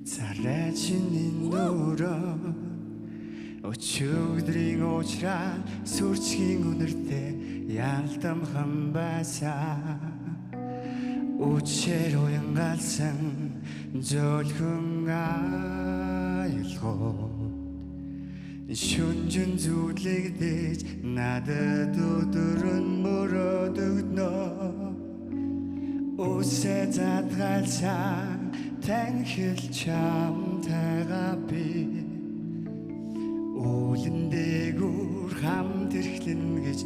Зарайчны нөрөө өчигдрийн уучраа сүрчгийн үнэртэй ялдамхан байсаа үчээр уянгалсан зөөлхөн айлгоо шүнжин зүлэгдэж надад өдрөн мөрөдөгнөө үсэ задгалсан танхил чамтайгаа би уулын дээгүүр хамт ирэхлэн гэж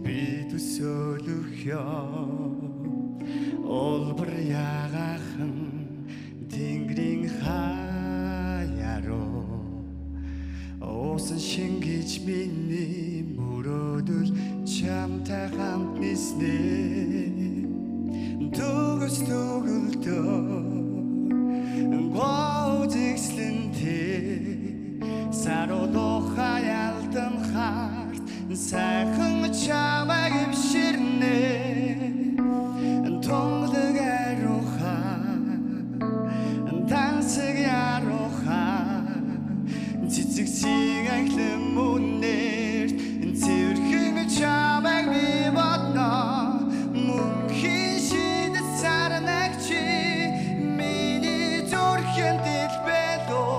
би төсөөлөхөө олбор ягахан тэнгэрийн хаяарoo уусан шингэж миний мөрөөдөл чамтай хамт ниснэ төгс төгөлдөө Сародо хаялдан харт сайхан чамайг ивширнэ тонглог аруха тансаг яруха цэцэг сигаглэн мөнээр цэвэрхэн чамайг би бодно мөнхийн шидэт сарнагчи миний зүрхэн дэлбэлөө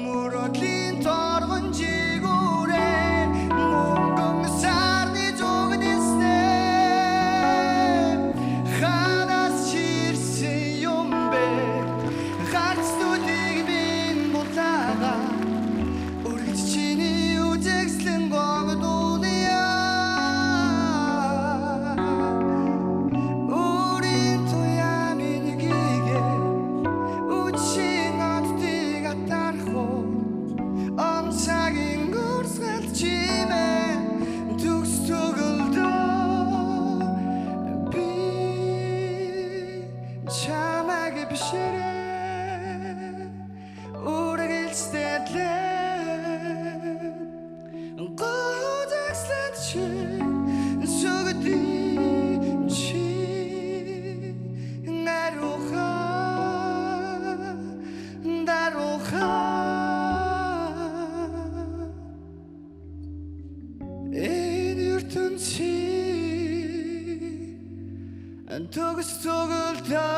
мөрөдлийн торгон жигүүрээ мөнгөн сарны зүгнэснэ ханаас чирсэн юм бэ харцнуудыг бин булаага үргэлж чиний үзэгслэн гогдуулъя үрийн туяа минийгээ үчийн одтыг атархуу Амсагийн гөрсгөл чимээ төгс төгөлдөө би чамайг бишрээ үргэлжлэлээ гудагслаад чи сүгдийн чи наруха даруха төгс төгөлдөө